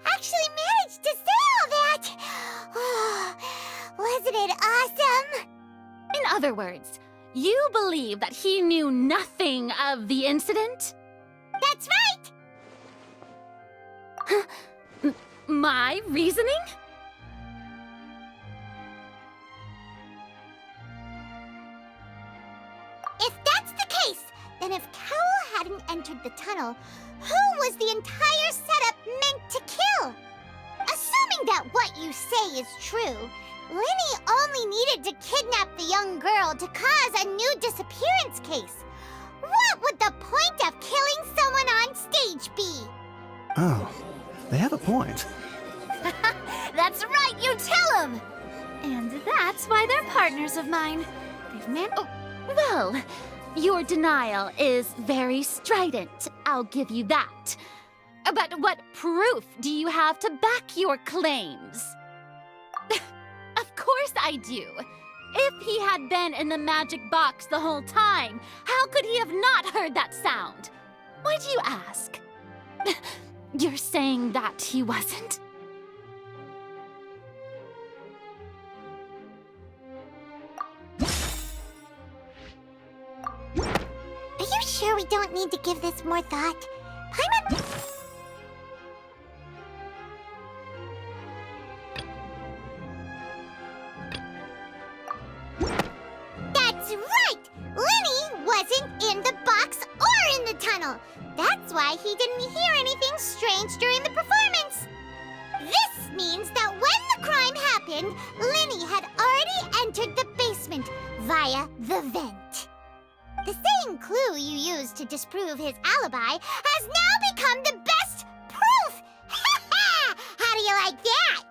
actually managed to say all that! Oh, wasn't it awesome? In other words, you believe that he knew nothing of the incident? That's right! My reasoning? If that's the case, then if Cowell hadn't entered the tunnel, who was the entire setup meant to kill? Assuming that what you say is true, Linny only needed to kidnap the young girl to cause a new disappearance case. What would the point of killing someone on stage be? Oh, they have a point. That's right, you tell them! And that's why they're partners of mine. They've Well, your denial is very strident, I'll give you that. But what proof do you have to back your claims? Of course I do. If he had been in the magic box the whole time, how could he have not heard that sound? Why do you ask? You're saying that he wasn't? Are you sure we don't need to give this more thought? Paimon... That's right! Linny wasn't in the box or in the tunnel. That's why he didn't hear anything strange during the performance. This means that when the crime happened, Linny had already entered the basement via the vent. The same clue you used to disprove his alibi has now become the best proof! Ha ha! How do you like that?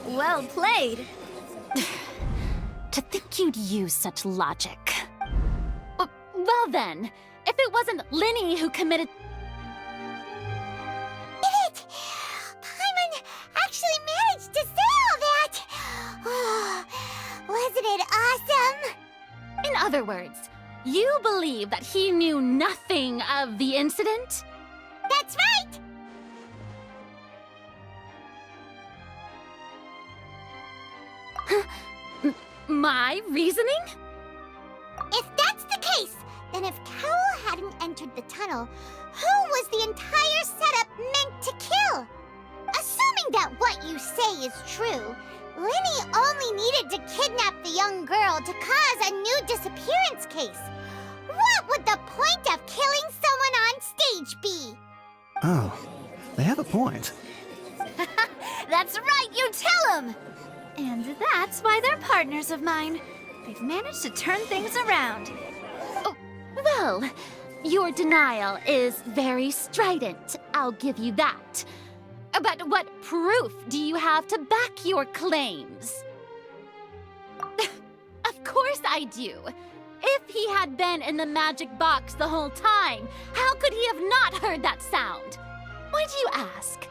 well played. To think you'd use such logic. Well then, if it wasn't Linny who committed... It! Paimon actually managed to say all that! Oh, wasn't it awesome? In other words, you believe that he knew nothing of the incident? That's right! My reasoning? If that's the case, then if Cowell hadn't entered the tunnel, who was the entire setup meant to kill? Assuming that what you say is true, Linny only needed to kidnap the young girl to cause a new disappearance case. What would the point of killing someone on stage be? Oh, they have a point. That's right, you tell them! And that's why they're partners of mine. They've managed to turn things around. Well, your denial is very strident, I'll give you that. But what proof do you have to back your claims? Of course I do. If he had been in the magic box the whole time, how could he have not heard that sound? Why do you ask?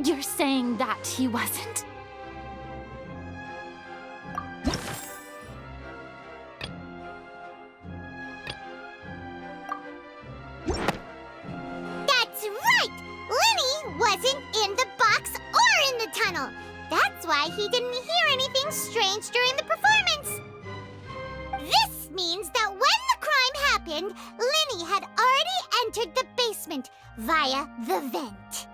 You're saying that he wasn't? That's right! Linny wasn't in the box or in the tunnel. That's why he didn't hear anything strange during the performance. This means that when the crime happened, Linny had already entered the basement via the vent.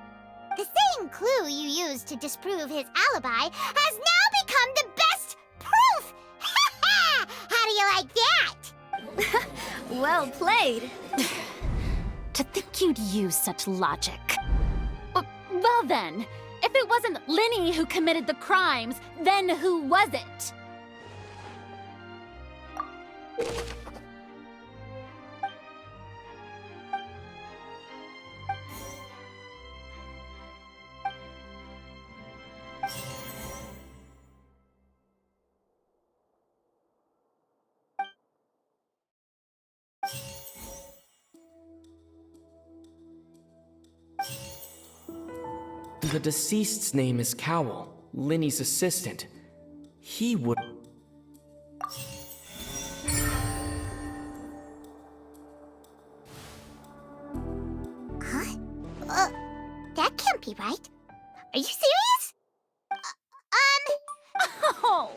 The same clue you used to disprove his alibi has now become the best proof! Ha ha! How do you like that? Well played. To think you'd use such logic. Well then, if it wasn't Linny who committed the crimes, then who was it? The deceased's name is Cowell, Linny's assistant. He would... Huh? That can't be right. Are you serious? Oh,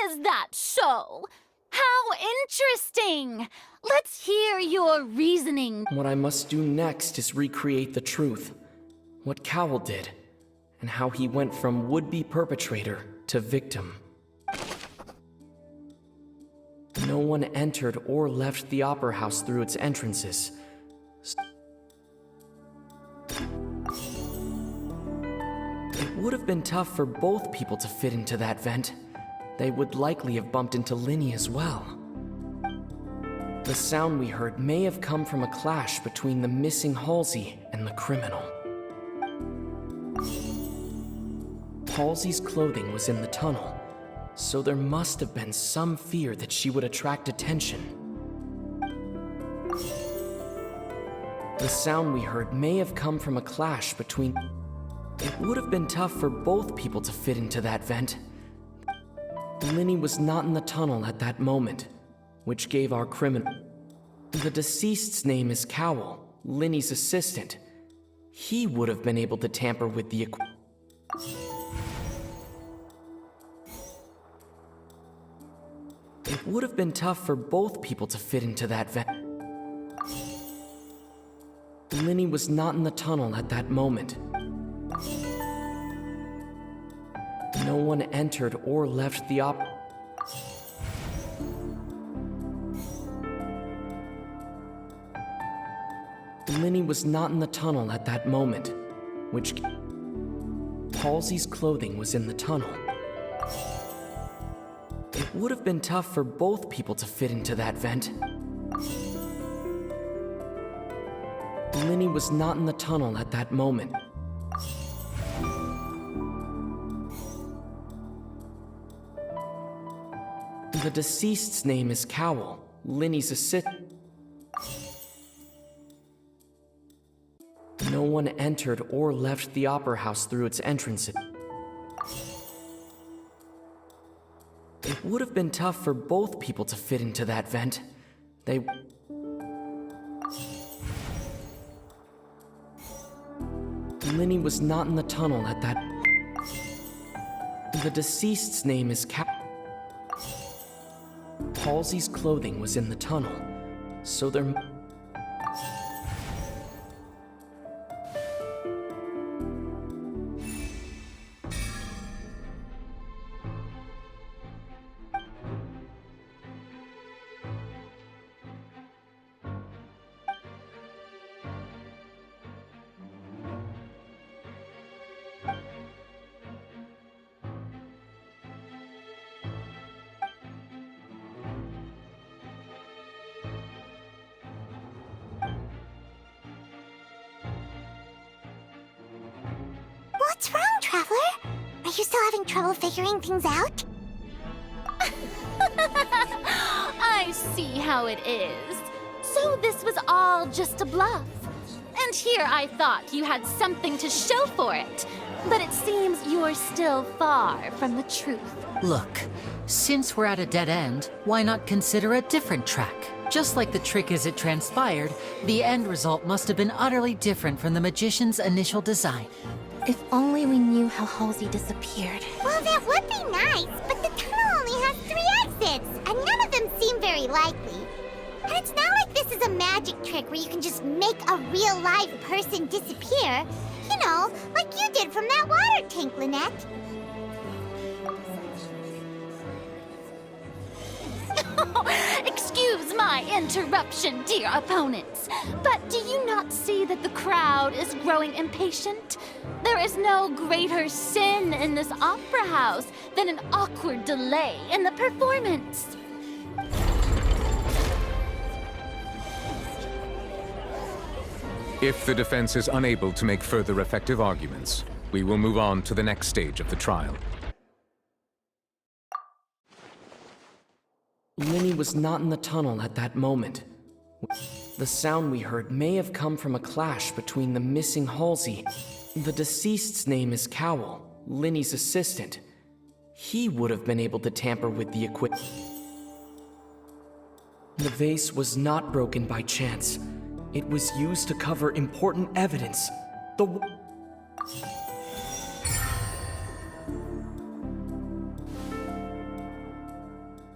is that so? How interesting! Let's hear your reasoning. What I must do next is recreate the truth. What Cowell did, and how he went from would-be perpetrator to victim. No one entered or left the Opera House through its entrances. It would have been tough for both people to fit into that vent. They would likely have bumped into Linny as well. The sound we heard may have come from a clash between the missing Halsey and the criminal. Halsey's clothing was in the tunnel, so there must have been some fear that she would attract attention. The sound we heard may have come from a clash between... It would have been tough for both people to fit into that vent. Linny was not in the tunnel at that moment, which gave our criminal... The deceased's name is Cowell, Linny's assistant. He would have been able to tamper with the equipment. It would have been tough for both people to fit into that vent. Linny was not in the tunnel at that moment. No one entered or left the Linny was not in the tunnel at that moment, which... Halsey's clothing was in the tunnel. It would have been tough for both people to fit into that vent. Linny was not in the tunnel at that moment. The deceased's name is Cowell, Linny's assistant. No one entered or left the Opera House through its entrances. It would have been tough for both people to fit into that vent. Linny was not in the tunnel at that... The deceased's name is Halsey's clothing was in the tunnel, so there... What's wrong, Traveler? Are you still having trouble figuring things out? I see how it is. So this was all just a bluff. And here I thought you had something to show for it. But it seems you're still far from the truth. Look, since we're at a dead end, why not consider a different track? Just like the trick as it transpired, the end result must have been utterly different from the magician's initial design. If only we knew how Halsey disappeared. Well, that would be nice, but the tunnel only has 3 exits, and none of them seem very likely. And it's not like this is a magic trick where you can just make a real live person disappear. You know, like you did from that water tank, Lynette. Excuse my interruption, dear opponents, but do you not see that the crowd is growing impatient? There is no greater sin in this opera house than an awkward delay in the performance. If the defense is unable to make further effective arguments, we will move on to the next stage of the trial. Linny was not in the tunnel at that moment. The sound we heard may have come from a clash between the missing Halsey. The deceased's name is Cowell, Linny's assistant. He would have been able to tamper with the equipment. The vase was not broken by chance. It was used to cover important evidence.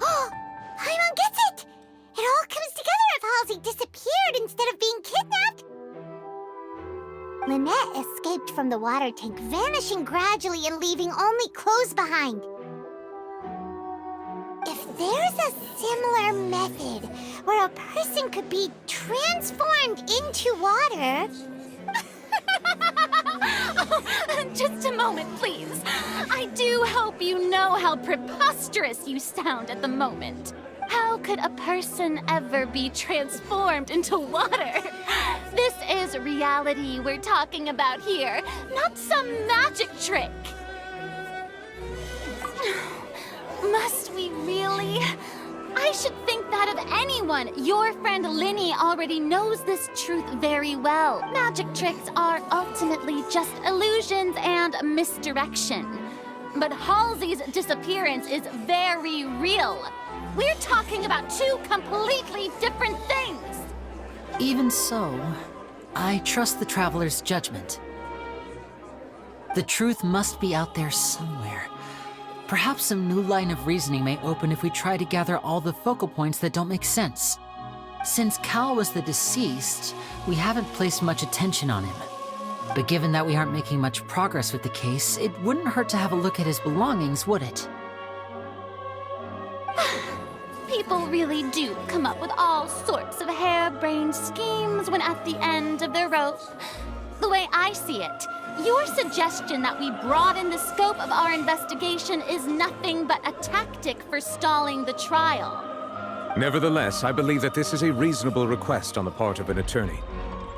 Oh, Paimon gets it! It all comes together if Halsey disappeared instead of being kidnapped. Lynette escaped from the water tank, vanishing gradually and leaving only clothes behind. If there's a similar method where a person could be transformed into water... Just a moment, please. I do hope you know how preposterous you sound at the moment. How could a person ever be transformed into water? This is reality we're talking about here, not some magic trick. Must we really? I should think that of anyone. Your friend Linny already knows this truth very well. Magic tricks are ultimately just illusions and misdirection. But Halsey's disappearance is very real. We're talking about two completely different things. Even so, I trust the Traveler's judgment. The truth must be out there somewhere. Perhaps some new line of reasoning may open if we try to gather all the focal points that don't make sense. Since Cal was the deceased, we haven't placed much attention on him. But given that we aren't making much progress with the case, it wouldn't hurt to have a look at his belongings, would it? People really do come up with all sorts of harebrained schemes when at the end of their rope. The way I see it, your suggestion that we broaden the scope of our investigation is nothing but a tactic for stalling the trial. Nevertheless, I believe that this is a reasonable request on the part of an attorney.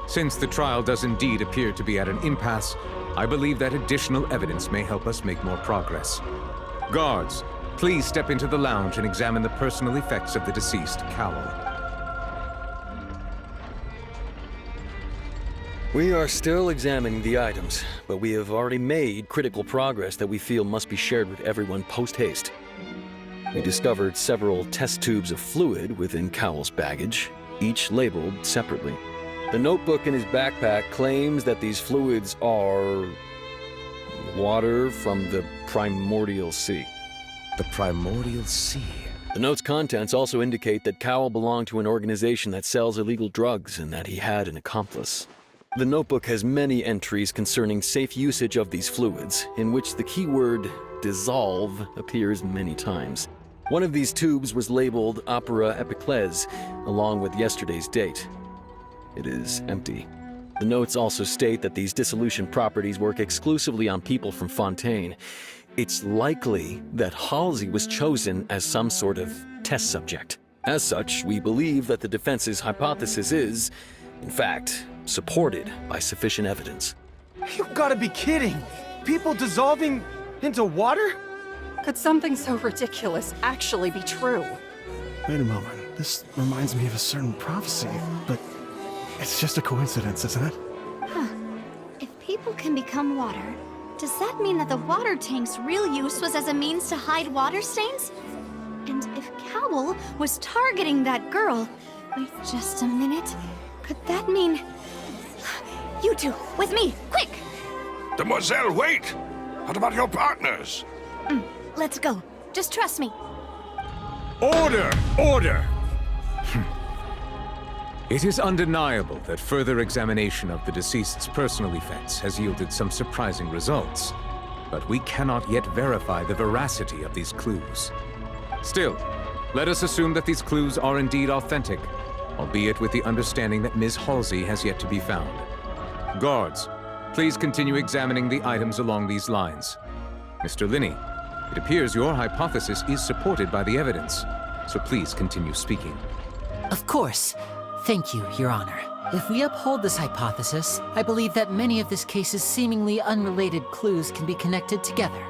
Since the trial does indeed appear to be at an impasse, I believe that additional evidence may help us make more progress. Guards, please step into the lounge and examine the personal effects of the deceased Cowell. We are still examining the items, but we have already made critical progress that we feel must be shared with everyone post-haste. We discovered several test tubes of fluid within Cowell's baggage, each labeled separately. The notebook in his backpack claims that these fluids are... water from the primordial sea. The primordial sea. The note's contents also indicate that Cowell belonged to an organization that sells illegal drugs and that he had an accomplice. The notebook has many entries concerning safe usage of these fluids, in which the keyword dissolve appears many times. One of these tubes was labeled Opera Epiclese, along with yesterday's date. It is empty. The notes also state that these dissolution properties work exclusively on people from Fontaine. It's likely that Halsey was chosen as some sort of test subject. As such, we believe that the defense's hypothesis is, in fact, supported by sufficient evidence. You gotta be kidding! People dissolving into water? Could something so ridiculous actually be true? Wait a moment. This reminds me of a certain prophecy, but it's just a coincidence, isn't it? Huh. If people can become water, does that mean that the water tank's real use was as a means to hide water stains? And if Cowell was targeting that girl... Wait just a minute. Could that mean... You two, with me, quick! Demoiselle, wait! What about your partners? Let's go. Just trust me. Order! Order! It is undeniable that further examination of the deceased's personal effects has yielded some surprising results, but we cannot yet verify the veracity of these clues. Still, let us assume that these clues are indeed authentic, albeit with the understanding that Ms. Halsey has yet to be found. Guards, please continue examining the items along these lines. Mr. Linny, it appears your hypothesis is supported by the evidence, so please continue speaking. Of course. Thank you, Your Honor. If we uphold this hypothesis, I believe that many of this case's seemingly unrelated clues can be connected together.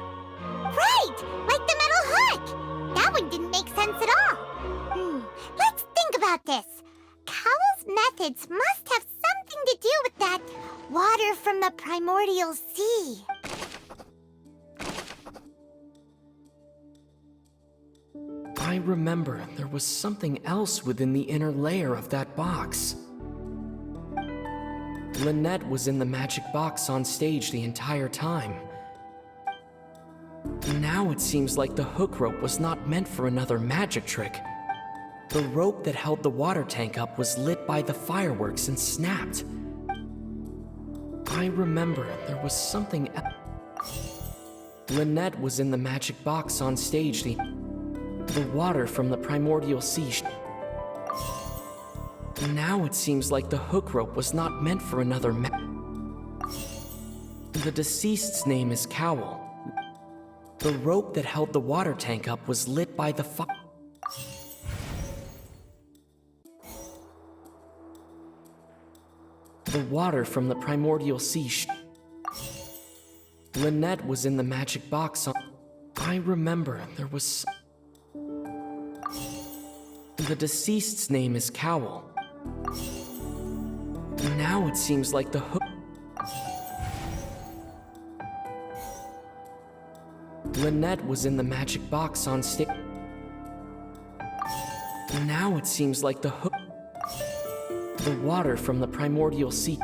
Right! Like the metal hook! That one didn't make sense at all. Let's think about this. Cowell's methods must have something to do with that water from the primordial sea. I remember there was something else within the inner layer of that box. Lynette was in the magic box on stage the entire time. Now it seems like the hook rope was not meant for another magic trick. The rope that held the water tank up was lit by the fireworks and snapped. I remember there was something else. Lynette was in the magic box on stage. The water from the primordial sea. Now it seems like the hook rope was not meant for another The deceased's name is Cowl. The rope that held the water tank up was lit by the The water from the primordial sea. Lynette was in the magic box on. I remember there was. The deceased's name is Cowl. Now it seems like the hook. Lynette was in the magic box on stage. Now it seems like the hook. The water from the primordial sea.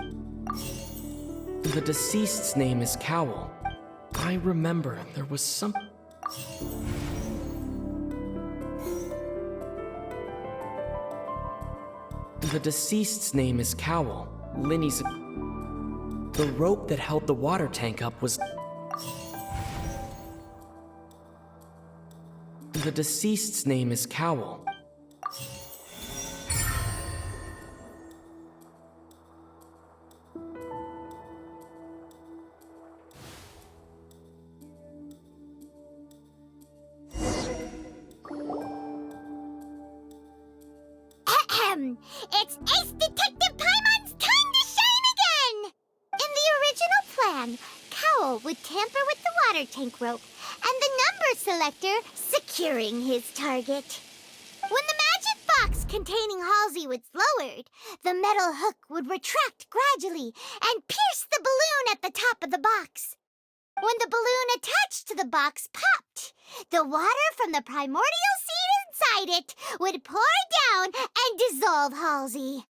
The deceased's name is Cowl. I remember there was some. The deceased's name is Cowl. Linny's. The rope that held the water tank up was. The deceased's name is Cowl. It's Ace Detective Paimon's time to shine again! In the original plan, Cowl would tamper with the water tank rope and the number selector securing his target. When the magic box containing Halsey was lowered, the metal hook would retract gradually and pierce the balloon at the top of the box. When the balloon attached to the box popped, the water from the primordial seed inside it would pour down and dissolve Halsey.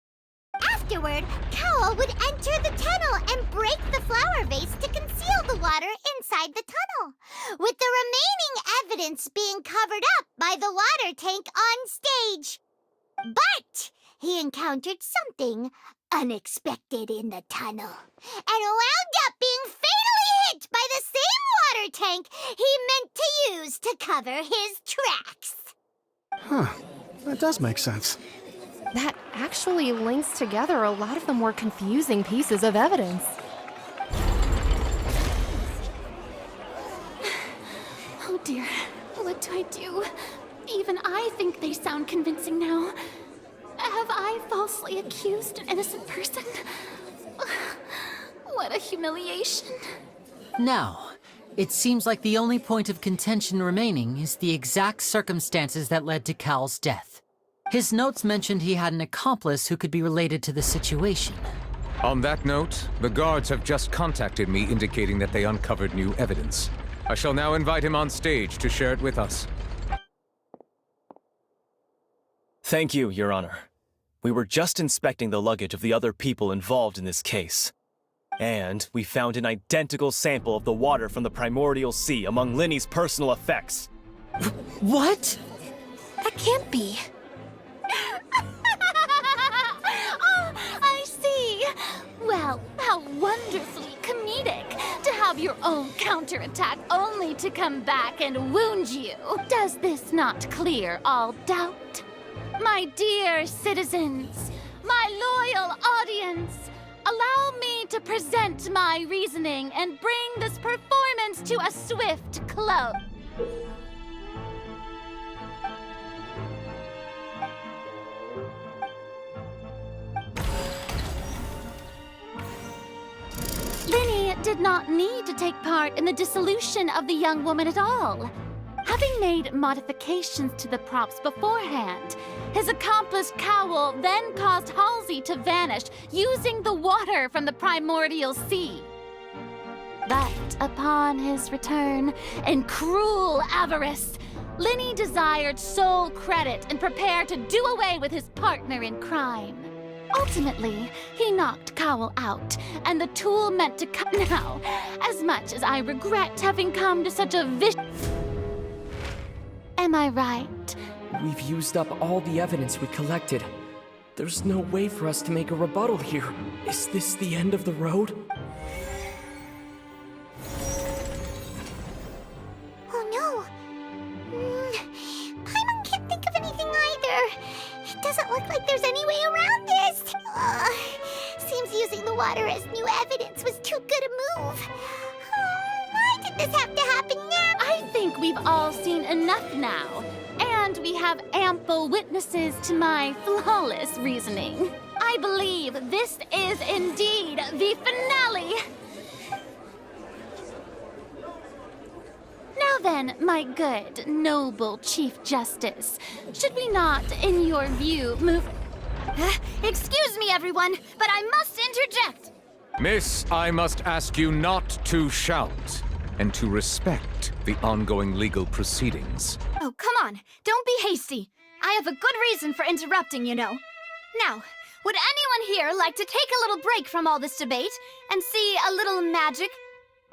Afterward, Cowl would enter the tunnel and break the flower vase to conceal the water inside the tunnel, with the remaining evidence being covered up by the water tank on stage. But he encountered something unexpected in the tunnel and wound up being fatally hit by the same water tank he meant to use to cover his tracks. Huh. That does make sense. That actually links together a lot of the more confusing pieces of evidence. Oh dear, what do I do? Even I think they sound convincing now. Have I falsely accused an innocent person? What a humiliation. Now, it seems like the only point of contention remaining is the exact circumstances that led to Cowl's death. His notes mentioned he had an accomplice who could be related to the situation. On that note, the guards have just contacted me indicating that they uncovered new evidence. I shall now invite him on stage to share it with us. Thank you, Your Honor. We were just inspecting the luggage of the other people involved in this case. And we found an identical sample of the water from the primordial sea among Linny's personal effects. What? That can't be. Oh, I see. Well, how wonderfully comedic to have your own counterattack only to come back and wound you. Does this not clear all doubt? My dear citizens, my loyal audience, allow me to present my reasoning and bring this performance to a swift close. Linny did not need to take part in the dissolution of the young woman at all. Having made modifications to the props beforehand, his accomplice Cowl then caused Halsey to vanish using the water from the primordial sea. But upon his return, in cruel avarice, Linny desired sole credit and prepared to do away with his partner in crime. Ultimately, he knocked Cowell out, and the tool meant to cut now. As much as I regret having come to such a Am I right? We've used up all the evidence we collected. There's no way for us to make a rebuttal here. Is this the end of the road? Oh no. Paimon can't think of anything either. It doesn't look like there's any way around this. Seems using the water as new evidence was too good a move. Why did this have to happen now? I think we've all seen enough now. And we have ample witnesses to my flawless reasoning. I believe this is indeed the finale. Now then, my good, noble Chief Justice, should we not, in your view, move... Excuse me, everyone, but I must interject. Miss, I must ask you not to shout, and to respect the ongoing legal proceedings. Oh, come on. Don't be hasty. I have a good reason for interrupting, you know. Now, would anyone here like to take a little break from all this debate and see a little magic?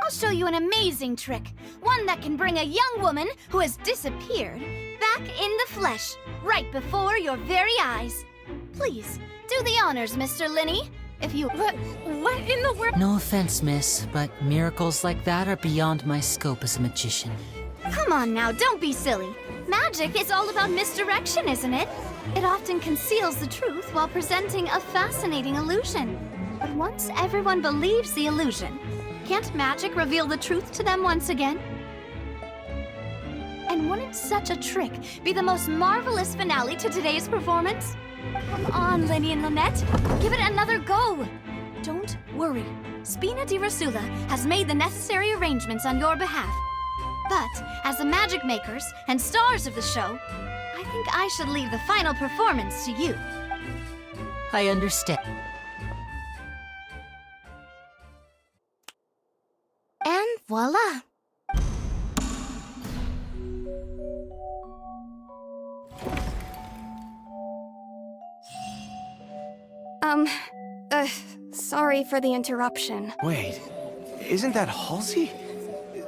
I'll show you an amazing trick. One that can bring a young woman who has disappeared back in the flesh, right before your very eyes. Please, do the honors, Mr. Linney. If you... What in the world? No offense, miss, but miracles like that are beyond my scope as a magician. Come on now, don't be silly. Magic is all about misdirection, isn't it? It often conceals the truth while presenting a fascinating illusion. But once everyone believes the illusion, can't magic reveal the truth to them once again? And wouldn't such a trick be the most marvelous finale to today's performance? Come on, Lenny and Lynette. Give it another go. Don't worry. Spina di Rasula has made the necessary arrangements on your behalf. But, as the magic makers and stars of the show, I think I should leave the final performance to you. I understand. And voila! Sorry for the interruption. Wait, isn't that Halsey?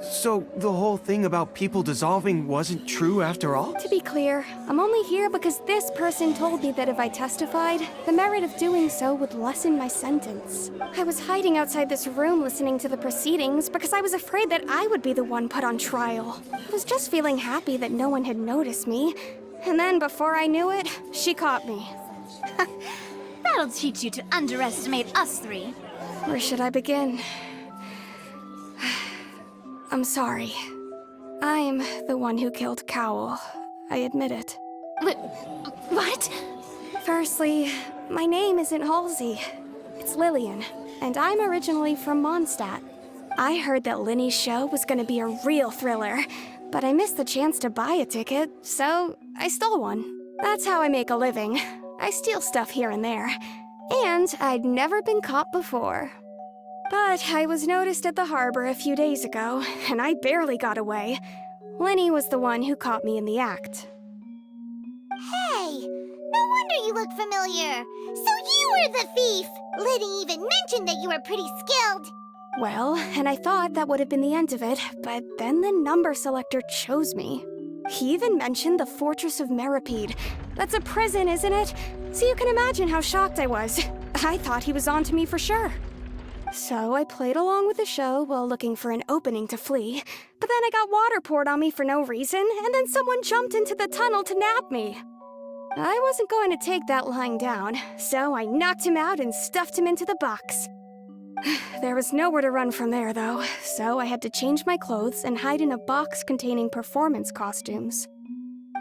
So the whole thing about people dissolving wasn't true after all? To be clear, I'm only here because this person told me that if I testified, the merit of doing so would lessen my sentence. I was hiding outside this room listening to the proceedings because I was afraid that I would be the one put on trial. I was just feeling happy that no one had noticed me. And then before I knew it, she caught me. That'll teach you to underestimate us three. Where should I begin? I'm sorry. I'm the one who killed Cowell. I admit it. What? Firstly, my name isn't Halsey. It's Lillian, and I'm originally from Mondstadt. I heard that Linny's show was gonna be a real thriller, but I missed the chance to buy a ticket, so I stole one. That's how I make a living. I steal stuff here and there. And I'd never been caught before. But I was noticed at the harbor a few days ago, and I barely got away. Lenny was the one who caught me in the act. Hey, no wonder you look familiar. So you were the thief. Liddy even mentioned that you were pretty skilled. Well, and I thought that would have been the end of it, but then the number selector chose me. He even mentioned the Fortress of Meripede. That's a prison, isn't it? So you can imagine how shocked I was. I thought he was onto me for sure. So I played along with the show while looking for an opening to flee, but then I got water poured on me for no reason, and then someone jumped into the tunnel to nab me. I wasn't going to take that lying down, so I knocked him out and stuffed him into the box. There was nowhere to run from there, though, so I had to change my clothes and hide in a box containing performance costumes.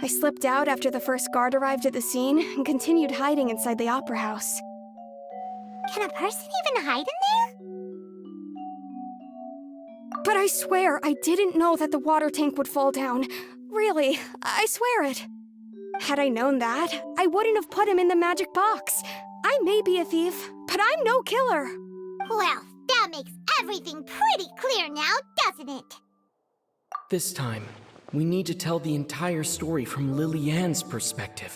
I slipped out after the first guard arrived at the scene and continued hiding inside the opera house. Can a person even hide in there? But I swear I didn't know that the water tank would fall down. Really, I swear it. Had I known that, I wouldn't have put him in the magic box. I may be a thief, but I'm no killer. Well, that makes everything pretty clear now, doesn't it? This time, we need to tell the entire story from Lily Ann's perspective.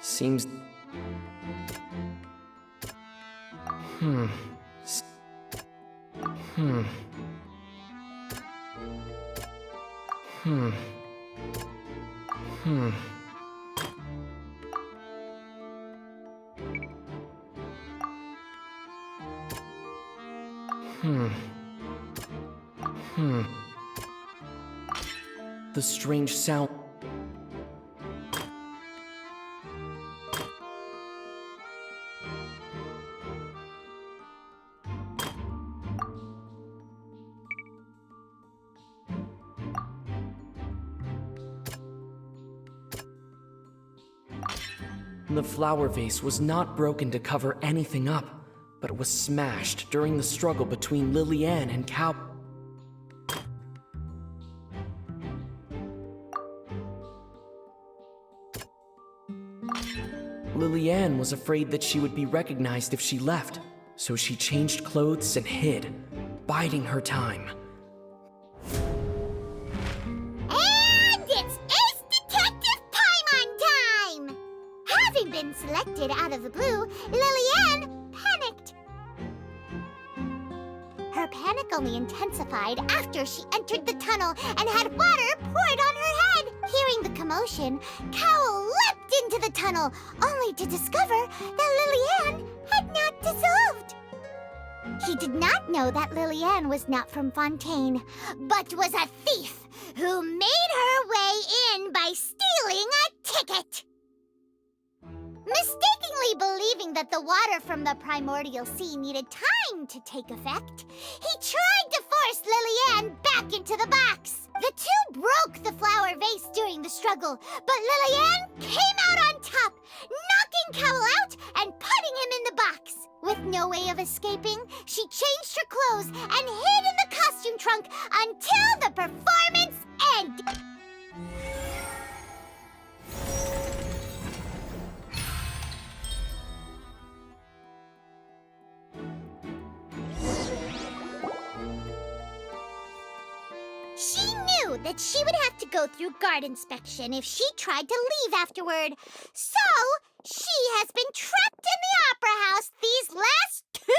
Seems... Hmm. The strange sound... The flower vase was not broken to cover anything up, but was smashed during the struggle between Lillian and Cow. Lillian was afraid that she would be recognized if she left, so she changed clothes and hid, biding her time. And it's Ace Detective Paimon time! Having been selected out of the blue, Lillian panicked. Her panic only intensified after she entered the tunnel and had water poured on her head. Hearing the commotion, Cowl leapt into the tunnel, only to discover that Lillian had not dissolved. He did not know that Lillian was not from Fontaine, but was a thief who made her way in by stealing a ticket. Mistakenly believing that the water from the primordial sea needed time to take effect, he tried to force Lillian back into the box. The two broke the flower vase during the struggle, but Lillian came out on top, knocking Cowl out and putting him in the box. With no way of escaping, she changed her clothes and hid in the costume trunk until the performance ended. She knew that she would have to go through guard inspection if she tried to leave afterward. So, she has been trapped in the Opera House these last 2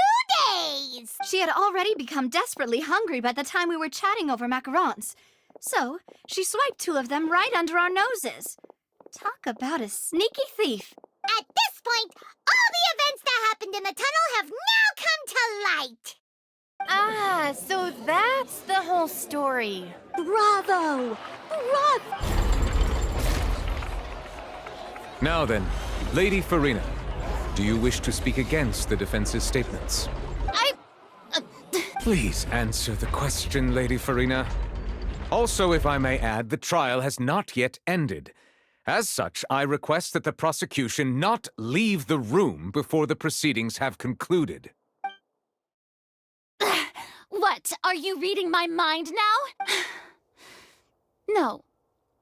days. She had already become desperately hungry by the time we were chatting over macarons. So, she swiped 2 of them right under our noses. Talk about a sneaky thief. At this point, all the events that happened in the tunnel have now come to light. Ah, so that's the whole story. Bravo! Bravo! Now then, Lady Farina, do you wish to speak against the defense's statements? Please answer the question, Lady Farina. Also, if I may add, the trial has not yet ended. As such, I request that the prosecution not leave the room before the proceedings have concluded. What? Are you reading my mind now? No,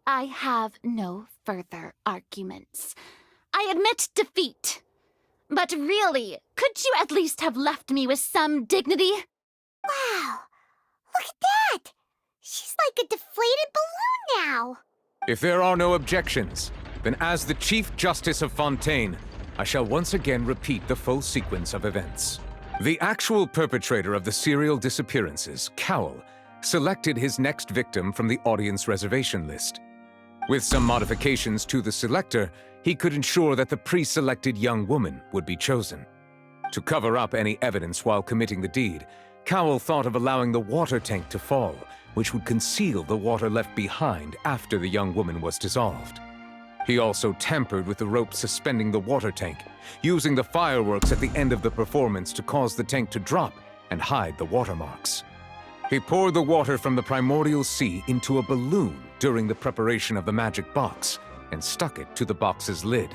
I have no further arguments. I admit defeat. But really, could you at least have left me with some dignity? Wow, look at that! She's like a deflated balloon now. If there are no objections, then as the Chief Justice of Fontaine, I shall once again repeat the full sequence of events. The actual perpetrator of the serial disappearances, Cowl, selected his next victim from the audience reservation list. With some modifications to the selector, he could ensure that the pre-selected young woman would be chosen. To cover up any evidence while committing the deed, Cowl thought of allowing the water tank to fall, which would conceal the water left behind after the young woman was dissolved. He also tampered with the rope suspending the water tank, using the fireworks at the end of the performance to cause the tank to drop and hide the watermarks. He poured the water from the primordial sea into a balloon during the preparation of the magic box and stuck it to the box's lid.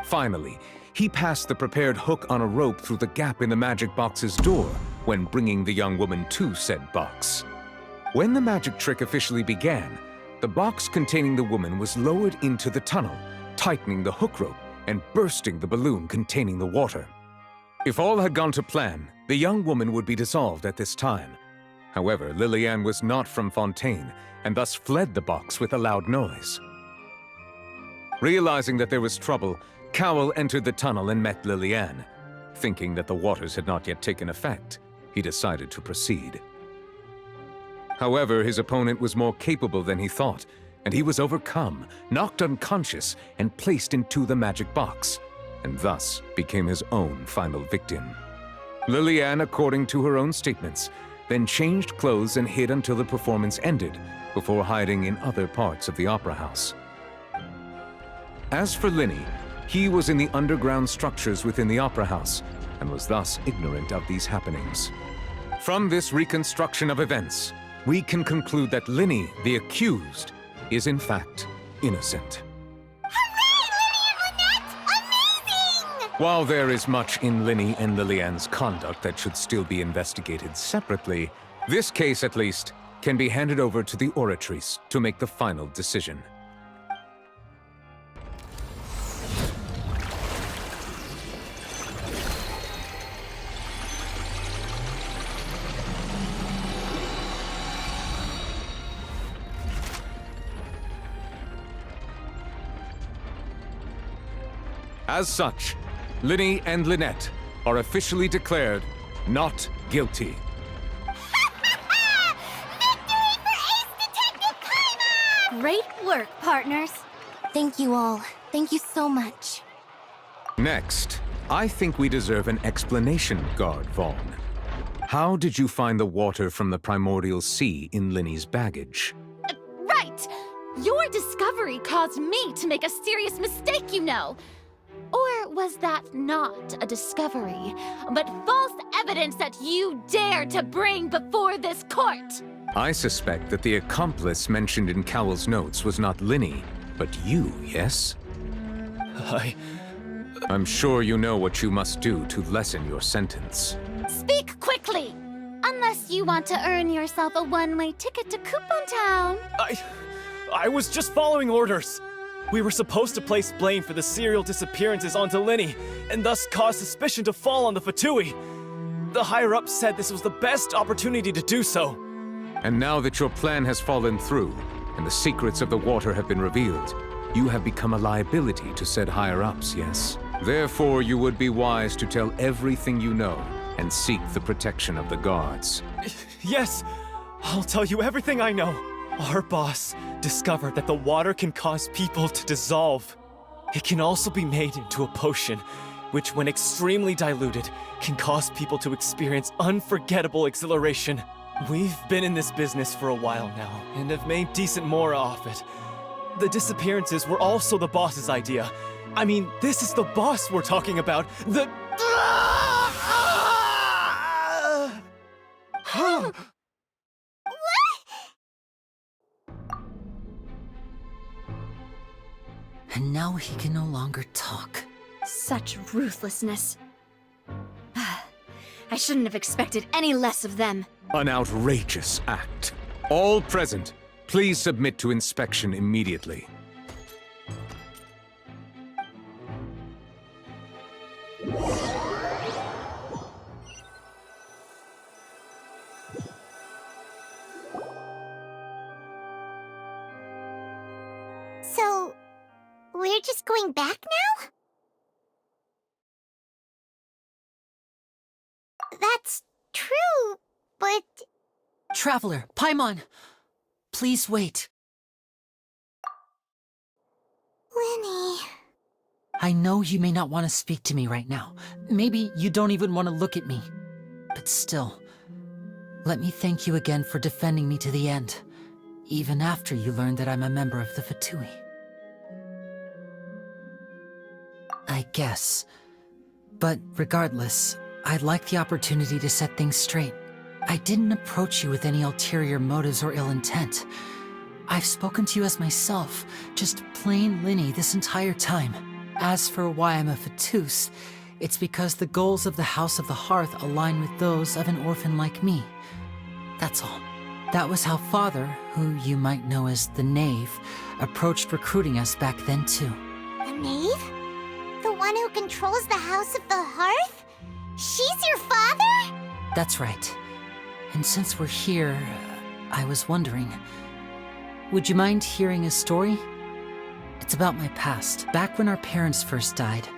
Finally, he passed the prepared hook on a rope through the gap in the magic box's door when bringing the young woman to said box. When the magic trick officially began, the box containing the woman was lowered into the tunnel, tightening the hook rope and bursting the balloon containing the water. If all had gone to plan, the young woman would be dissolved at this time. However, Lillian was not from Fontaine and thus fled the box with a loud noise. Realizing that there was trouble, Cowell entered the tunnel and met Liliane. Thinking that the waters had not yet taken effect, he decided to proceed. However, his opponent was more capable than he thought, and he was overcome, knocked unconscious, and placed into the magic box, and thus became his own final victim. Liliane, according to her own statements, then changed clothes and hid until the performance ended, before hiding in other parts of the opera house. As for Linny, he was in the underground structures within the opera house, and was thus ignorant of these happenings. From this reconstruction of events, we can conclude that Linny, the accused, is in fact innocent. While there is much in Linny and Liliane's conduct that should still be investigated separately, this case, at least, can be handed over to the Oratrice to make the final decision. As such, Linny and Lynette are officially declared not guilty. Great work, partners. Thank you all. Thank you so much. Next, I think we deserve an explanation, Guard Vaughn. How did you find the water from the primordial sea in Linny's baggage? Right! Your discovery caused me to make a serious mistake, you know. Or was that not a discovery, but false evidence that you dared to bring before this court? I suspect that the accomplice mentioned in Cowell's notes was not Linny, but you, yes? I'm sure you know what you must do to lessen your sentence. Speak quickly! Unless you want to earn yourself a one-way ticket to Coupon Town. I was just following orders. We were supposed to place blame for the serial disappearances onto Linny, and thus cause suspicion to fall on the Fatui. The higher-ups said this was the best opportunity to do so. And now that your plan has fallen through, and the secrets of the water have been revealed, you have become a liability to said higher-ups, yes? Therefore, you would be wise to tell everything you know, and seek the protection of the guards. Yes, I'll tell you everything I know. Our boss discovered that the water can cause people to dissolve. It can also be made into a potion, which when extremely diluted, can cause people to experience unforgettable exhilaration. We've been in this business for a while now, and have made decent more off it. The disappearances were also the boss's idea. I mean, this is the boss we're talking about. The... And now he can no longer talk. Such ruthlessness. I shouldn't have expected any less of them. An outrageous act. All present, please submit to inspection immediately. So, we're just going back now? That's true, but... Traveler, Paimon! Please wait. Linny... I know you may not want to speak to me right now. Maybe you don't even want to look at me. But still, let me thank you again for defending me to the end, even after you learned that I'm a member of the Fatui. I guess. But regardless, I'd like the opportunity to set things straight. I didn't approach you with any ulterior motives or ill intent. I've spoken to you as myself, just plain Linny this entire time. As for why I'm a Fatus, it's because the goals of the House of the Hearth align with those of an orphan like me. That's all. That was how Father, who you might know as the Knave, approached recruiting us back then too. The Knave? The one who controls the House of the Hearth? She's your father? That's right. And since we're here, I was wondering, would you mind hearing a story? It's about my past. Back when our parents first died,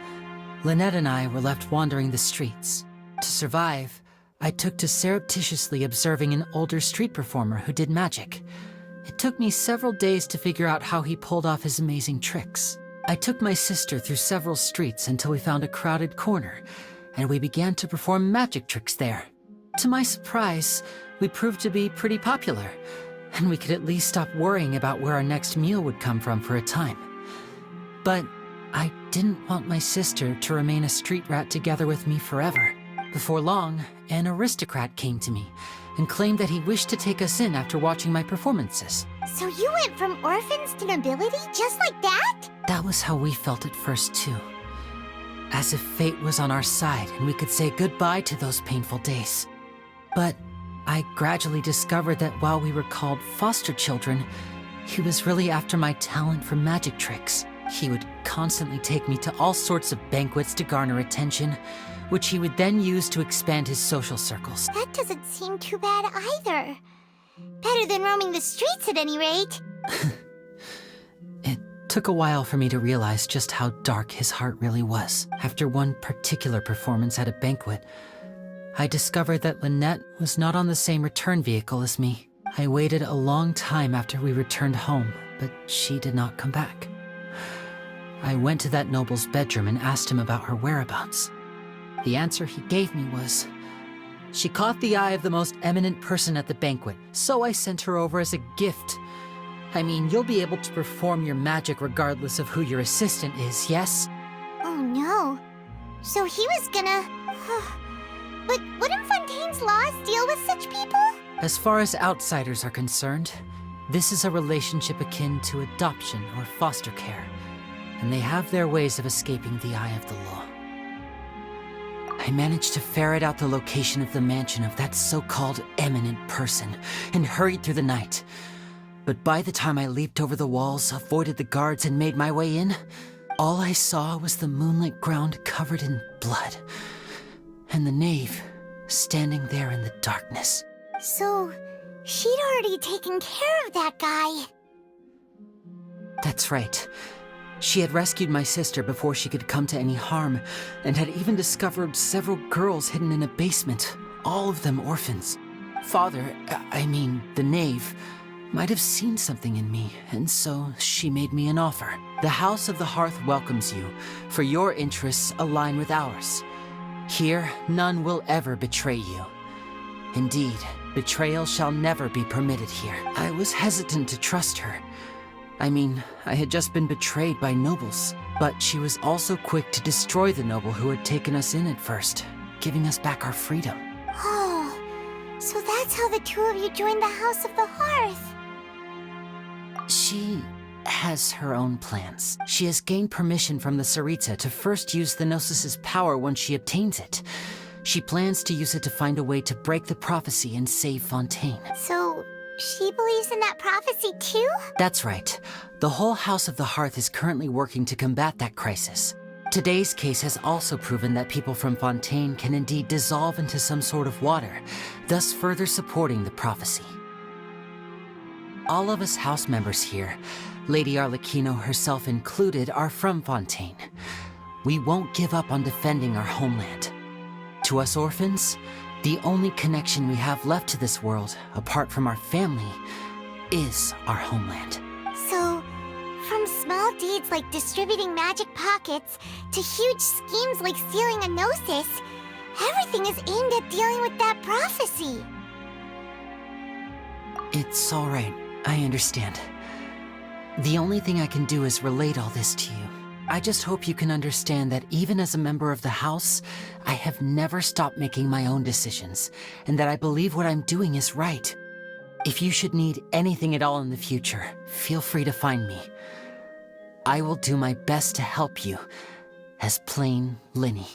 Lynette and I were left wandering the streets. To survive, I took to surreptitiously observing an older street performer who did magic. It took me several days to figure out how he pulled off his amazing tricks. I took my sister through several streets until we found a crowded corner, and we began to perform magic tricks there. To my surprise, we proved to be pretty popular, and we could at least stop worrying about where our next meal would come from for a time. But I didn't want my sister to remain a street rat together with me forever. Before long, an aristocrat came to me and claimed that he wished to take us in after watching my performances. So you went from orphans to nobility just like that? That was how we felt at first, too. As if fate was on our side and we could say goodbye to those painful days. But I gradually discovered that while we were called foster children, he was really after my talent for magic tricks. He would constantly take me to all sorts of banquets to garner attention, which he would then use to expand his social circles. That doesn't seem too bad either. Better than roaming the streets at any rate. It took a while for me to realize just how dark his heart really was. After one particular performance at a banquet, I discovered that Lynette was not on the same return vehicle as me. I waited a long time after we returned home, but she did not come back. I went to that noble's bedroom and asked him about her whereabouts. The answer he gave me was, she caught the eye of the most eminent person at the banquet, so I sent her over as a gift. I mean, you'll be able to perform your magic regardless of who your assistant is, yes? Oh no. So he was gonna... But wouldn't Fontaine's laws deal with such people? As far as outsiders are concerned, this is a relationship akin to adoption or foster care, and they have their ways of escaping the eye of the law. I managed to ferret out the location of the mansion of that so-called eminent person and hurried through the night. But by the time I leaped over the walls, avoided the guards, and made my way in, all I saw was the moonlit ground covered in blood, and the knave standing there in the darkness. So, she'd already taken care of that guy. That's right. She had rescued my sister before she could come to any harm, and had even discovered several girls hidden in a basement, all of them orphans. Father, the knave, might have seen something in me, and so she made me an offer. The House of the Hearth welcomes you, for your interests align with ours. Here, none will ever betray you. Indeed, betrayal shall never be permitted here. I was hesitant to trust her. I had just been betrayed by nobles, but she was also quick to destroy the noble who had taken us in at first, giving us back our freedom. Oh, so that's how the two of you joined the House of the Hearth. She has her own plans. She has gained permission from the Tsaritsa to first use the Gnosis' power once she obtains it. She plans to use it to find a way to break the prophecy and save Fontaine. So, she believes in that prophecy too? That's right. The whole House of the Hearth is currently working to combat that crisis. Today's case has also proven that people from Fontaine can indeed dissolve into some sort of water, thus further supporting the prophecy. All of us house members here, Lady Arlecchino herself included, are from Fontaine. We won't give up on defending our homeland. To us orphans, the only connection we have left to this world, apart from our family, is our homeland. So, from small deeds like distributing magic pockets to huge schemes like stealing a Gnosis, everything is aimed at dealing with that prophecy. It's all right. I understand. The only thing I can do is relate all this to you. I just hope you can understand that even as a member of the House, I have never stopped making my own decisions, and that I believe what I'm doing is right. If you should need anything at all in the future, feel free to find me. I will do my best to help you, as plain Linny.